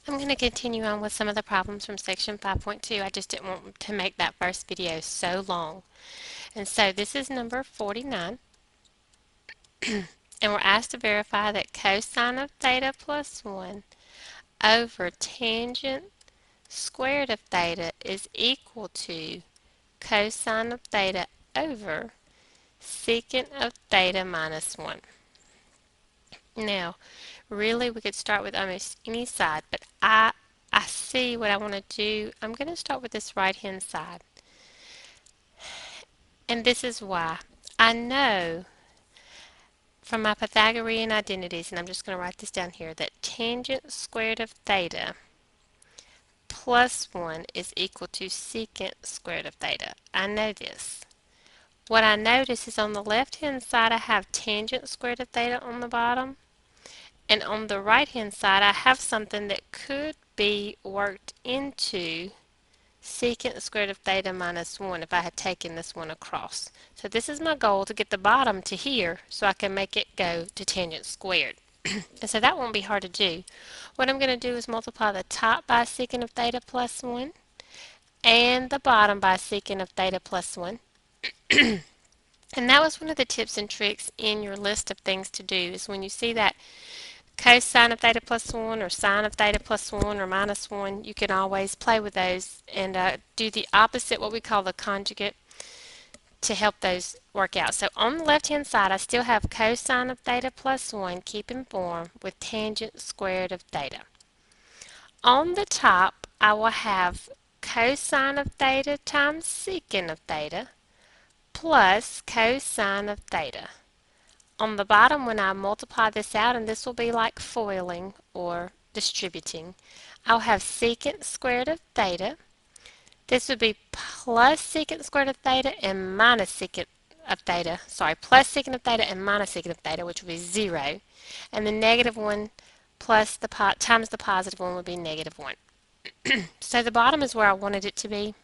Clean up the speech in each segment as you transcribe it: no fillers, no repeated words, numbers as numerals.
I'm going to continue on with some of the problems from section 5.2. I just didn't want to make that first video so long. And so this is number 49. And we're asked to verify that cosine of theta plus 1 over tangent squared of theta is equal to cosine of theta over secant of theta minus 1. Now, really we could start with almost any side, but I see what I want to do. I'm going to start with this right hand side. And this is why. I know from my Pythagorean identities, and I'm just going to write this down here, that tangent squared of theta plus 1 is equal to secant squared of theta. I know this. What I notice is on the left hand side I have tangent squared of theta on the bottom, and on the right hand side I have something that could be worked into secant squared of theta minus 1 if I had taken this one across. So this is my goal, to get the bottom to here so I can make it go to tangent squared. And so that won't be hard to do. What I'm going to do is multiply the top by secant of theta plus 1 and the bottom by secant of theta plus 1. And that was one of the tips and tricks in your list of things to do, is when you see that cosine of theta plus 1 or sine of theta plus 1 or minus 1, you can always play with those and do the opposite, what we call the conjugate, to help those work out. So on the left hand side I still have cosine of theta plus 1 keeping form with tangent squared of theta. On the top I will have cosine of theta times secant of theta plus cosine of theta. On the bottom, when I multiply this out, and this will be like foiling or distributing, I'll have secant squared of theta. This would be plus secant squared of theta and minus secant of theta. Sorry, plus secant of theta and minus secant of theta, which would be 0. And the negative one plus the times the positive one would be negative 1. So the bottom is where I wanted it to be.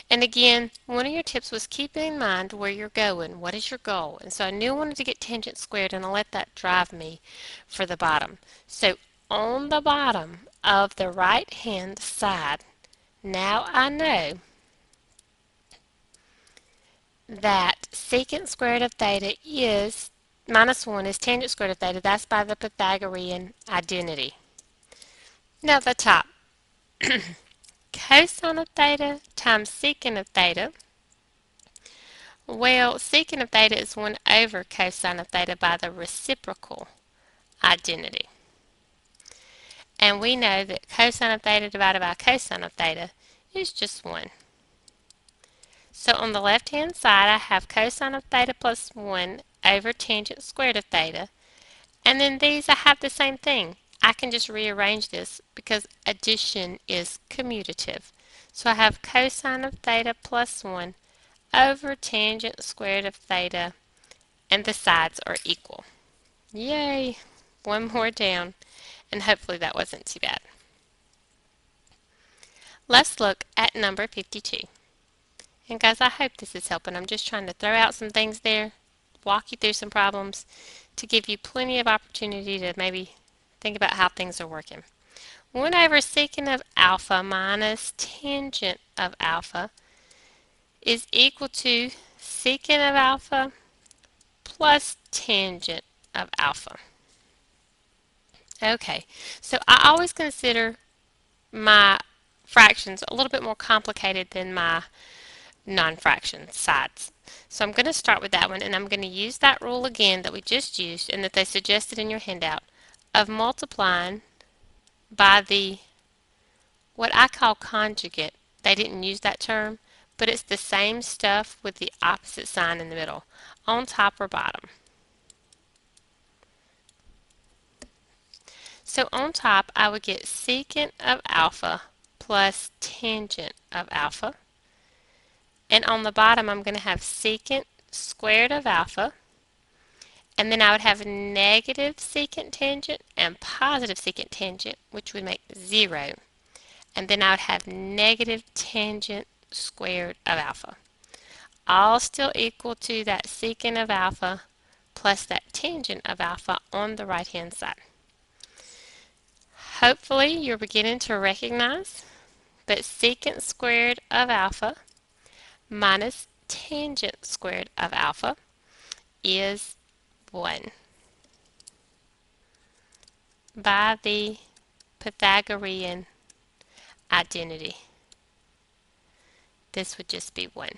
And again, one of your tips was keep in mind where you're going. What is your goal? And so I knew I wanted to get tangent squared, and I let that drive me for the bottom. So on the bottom of the right hand side, now I know that secant squared of theta is minus 1 is tangent squared of theta. That's by the Pythagorean identity. Now the top. Cosine of theta times secant of theta. Well, secant of theta is 1 over cosine of theta by the reciprocal identity. And we know that cosine of theta divided by cosine of theta is just 1. So on the left-hand side, I have cosine of theta plus 1 over tangent squared of theta. And then these, I have the same thing. I can just rearrange this because addition is commutative. So I have cosine of theta plus 1 over tangent squared of theta, and the sides are equal. Yay! One more down, and hopefully that wasn't too bad. Let's look at number 52. And guys, I hope this is helping. I'm just trying to throw out some things there, walk you through some problems to give you plenty of opportunity to maybe think about how things are working. 1 over secant of alpha minus tangent of alpha is equal to secant of alpha plus tangent of alpha. Okay, so I always consider my fractions a little bit more complicated than my non-fraction sides. So I'm going to start with that one, and I'm going to use that rule again that we just used and that they suggested in your handout of multiplying by the what I call conjugate. They didn't use that term, but it's the same stuff with the opposite sign in the middle, on top or bottom. So on top, I would get secant of alpha plus tangent of alpha. And on the bottom, I'm going to have secant squared of alpha. And then I would have negative secant tangent and positive secant tangent, which would make 0. And then I would have negative tangent squared of alpha. All still equal to that secant of alpha plus that tangent of alpha on the right-hand side. Hopefully you're beginning to recognize that secant squared of alpha minus tangent squared of alpha is 1 by the Pythagorean identity. This would just be 1.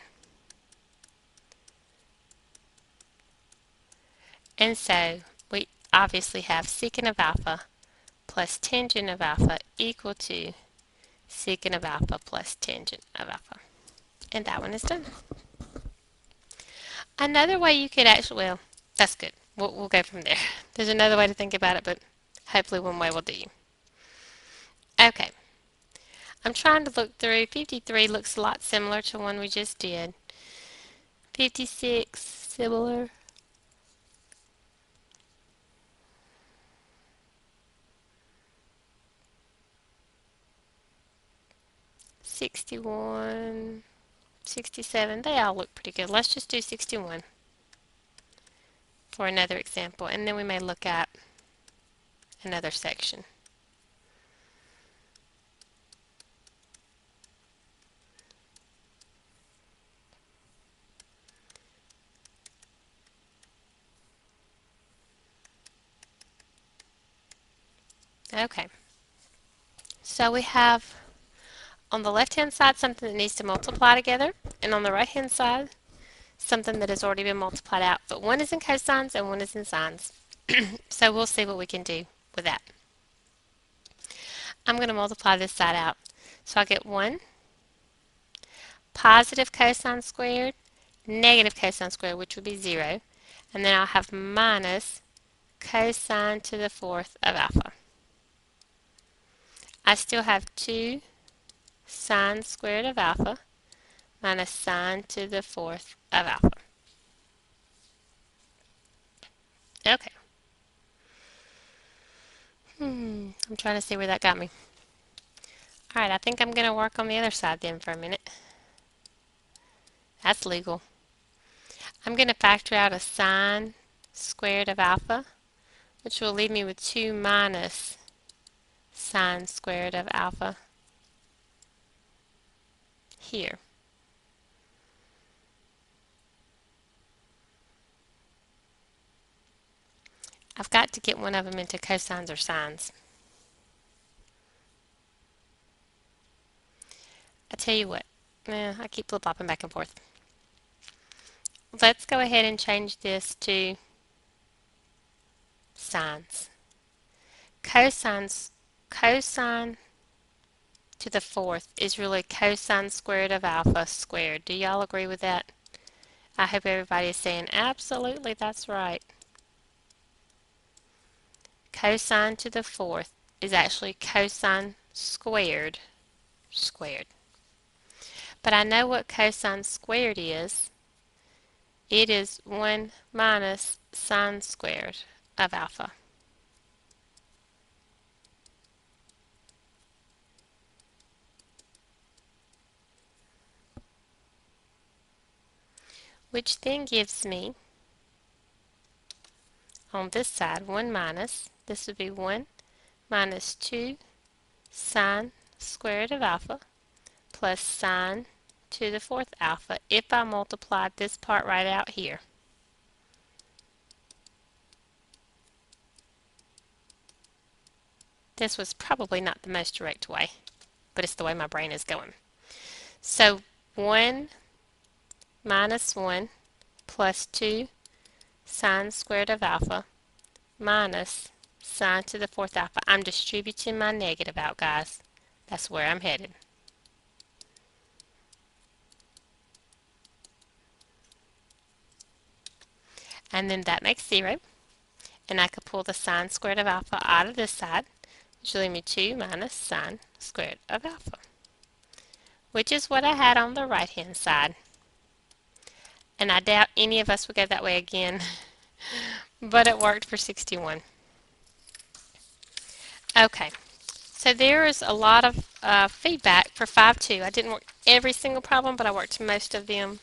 And so we obviously have secant of alpha plus tangent of alpha equal to secant of alpha plus tangent of alpha. And that one is done. Another way you could actually, well, that's good. We'll go from there. There's another way to think about it, but hopefully one way will do you. Okay. I'm trying to look through. 53 looks a lot similar to one we just did. 56, similar. 61, 67, they all look pretty good. Let's just do 61 for another example, and then we may look at another section. Okay, so we have on the left-hand side something that needs to multiply together, and on the right-hand side something that has already been multiplied out, but one is in cosines and one is in sines. So we'll see what we can do with that. I'm going to multiply this side out. So I get 1 positive cosine squared, negative cosine squared, which would be 0, and then I'll have minus cosine to the 4th of alpha. I still have 2 sine squared of alpha minus sine to the 4th of alpha. Okay. I'm trying to see where that got me. Alright, I think I'm going to work on the other side then for a minute. That's legal. I'm going to factor out a sine squared of alpha, which will leave me with 2 minus sine squared of alpha here. I've got to get one of them into cosines or sines. I tell you what, I keep flip-flopping back and forth. Let's go ahead and change this to sines. Cosine to the 4th is really cosine squared of alpha squared. Do y'all agree with that? I hope everybody is saying absolutely that's right. Cosine to the 4th is actually cosine squared squared. But I know what cosine squared is. It is 1 minus sine squared of alpha. Which then gives me, on this side, 1 minus, this would be 1 minus 2 sine squared of alpha plus sine to the 4th alpha if I multiplied this part right out here. This was probably not the most direct way, but it's the way my brain is going. So 1 minus 1 plus 2 sine squared of alpha minus sine to the 4th alpha. I'm distributing my negative out, guys. That's where I'm headed. And then that makes 0. And I could pull the sine squared of alpha out of this side, which will leave me 2 minus sine squared of alpha, which is what I had on the right-hand side. And I doubt any of us would go that way again, but it worked for 61. Okay, so there is a lot of feedback for 5-2. I didn't work every single problem, but I worked most of them,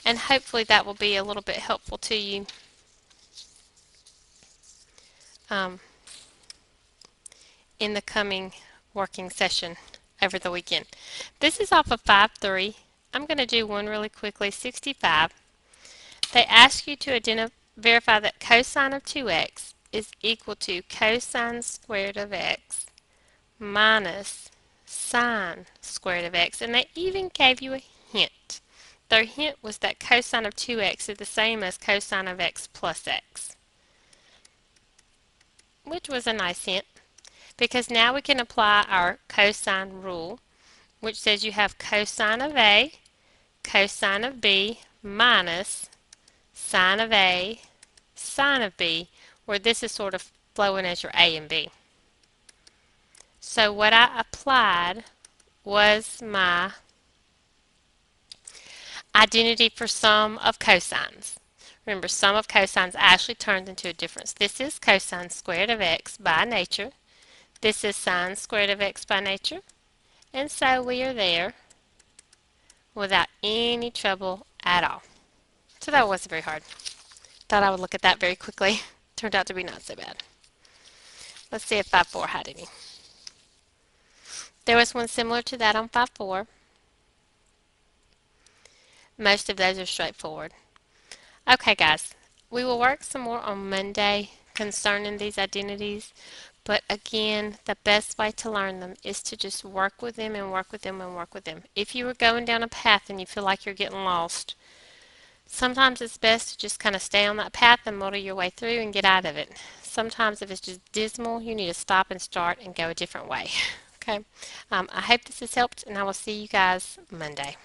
and hopefully that will be a little bit helpful to you. in the coming working session over the weekend. This is off of 5.3. I'm going to do one really quickly, 65. They ask you to verify that cosine of 2x is equal to cosine squared of x minus sine squared of x, and they even gave you a hint. Their hint was that cosine of 2x is the same as cosine of x plus x, which was a nice hint, because now we can apply our cosine rule, which says you have cosine of A, cosine of B minus sine of A, sine of B, where this is sort of flowing as your A and B. So what I applied was my identity for sum of cosines. Remember, sum of cosines actually turns into a difference. This is cosine squared of x by nature. This is sine squared of x by nature. And so we are there without any trouble at all. So that wasn't very hard. Thought I would look at that very quickly. Turned out to be not so bad. Let's see if 5.4 had any. There was one similar to that on 5.4. Most of those are straightforward. Okay, guys, we will work some more on Monday concerning these identities, but again, the best way to learn them is to just work with them and work with them and work with them. If you are going down a path and you feel like you're getting lost, sometimes it's best to just kind of stay on that path and muddle your way through and get out of it. Sometimes if it's just dismal, you need to stop and start and go a different way. Okay, I hope this has helped, and I will see you guys Monday.